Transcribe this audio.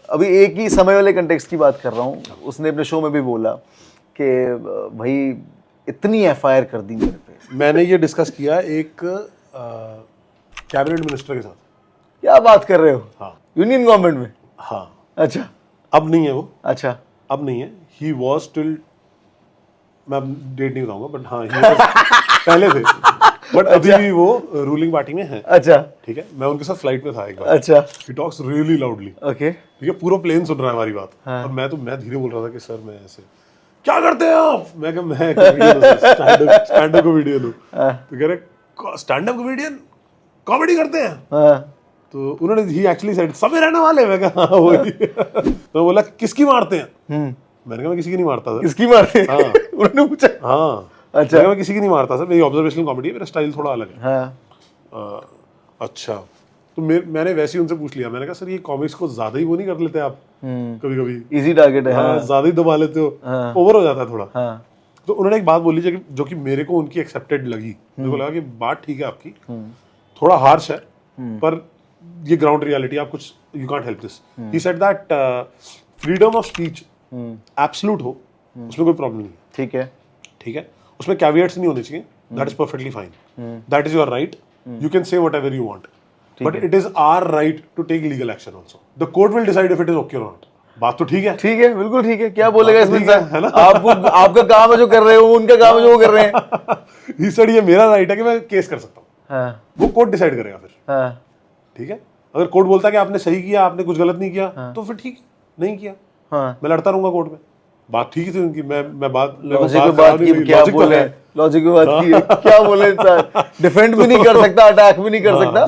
अभी एक ही समय वाले कंटेक्स्ट की बात कर रहा हूँ, उसने अपने शो में भी बोला कि भाई इतनी एफआईआर कर दी मेरे पे। मैंने ये डिस्कस किया एक कैबिनेट मिनिस्टर के साथ। क्या बात कर रहे हो? हाँ यूनियन गवर्नमेंट में? हाँ। अच्छा अब नहीं है वो, अच्छा अब नहीं है। ही वॉज टिल, मैं डेट नहीं बताऊंगा बट हाँ he was, पहले थे बट अभी भी वो रूलिंग पार्टी में है। अच्छा ठीक है, मैं उनके साथ फ्लाइट में था एक बार। अच्छा he talks really loudly. Okay ठीक है, पूरा प्लेन सुन रहा है हमारी बात। हाँ। और मैं धीरे बोल रहा था कि सर मैं ऐसे, क्या करते हैं आप? मैं कहा मैं स्टैंड अप कॉमेडियन हूँ। तो कह रहे स्टैंड अप कॉमेडियन कॉमेडी करते हैं? हाँ तो उन्होंने ही एक्चुअली सेड सब में रहने वाले। मैं कहा हाँ वही। तो बोला किसकी मारते हैं? मैंने कहा मैं किसी की नहीं मारता सर। किसकी मारते हैं? हाँ उन्होंने पूछा? हाँ। अच्छा। मैंने कहा मैं किसी की नहीं मारता सर, मेरी ऑब्जर्वेशनल कॉमेडी है, मेरा स्टाइल थोड़ा अलग है। हाँ अच्छा। तो मैंने वैसे ही उनसे पूछ लिया, मैंने कहा सर ये कॉमिक्स को ज्यादा ही वो नहीं कर लेते आप कभी कभी? इजी टारगेट है। हाँ ज्यादा ही दबा लेते हो, ओवर हो जाता है थोड़ा। हाँ तो उन्होंने एक बात बोली जो कि मेरे को उनकी एक्सेप्टेड लगी। मेरे को लगा कि बात ठीक है आपकी, थोड़ा हार्श है पर ये ग्राउंड रियलिटी, आप कुछ you can't help this. He said that freedom of speech absolute हो, उसमें कोई प्रॉब्लम नहीं है। ठीक है ठीक है, उसमें कैविएट्स नहीं होने चाहिए, that is perfectly fine, that is your right, you can say whatever you want, but it is our right to take legal action also. The court will decide if it is okay और not. बात तो ठीक है, ठीक है, बिल्कुल ठीक है। क्या बोलेगा इसमें ठीक है, है ना? आपको, आपका काम है जो कर रहे हो, उनका काम है जो वो कर रहे हैं। ही सेड ये मेरा राइट है कि मैं केस कर सकता हूँ। हाँ वो कोर्ट डिसाइड करेगा फिर। हाँ ठीक है, अगर कोर्ट बोलता है कि आपने सही किया, आपने कुछ गलत नहीं किया, तो फिर ठीक है, नहीं किया, हाँ मैं लड़ता रहूंगा कोर्ट में। बात ठीक थी उनकी, मैं बात लॉजिक पे बात की, क्या बोले, लॉजिक पे बात की, क्या बोले इंसान, डिफेंड भी नहीं कर सकता, अटैक भी नहीं कर सकता।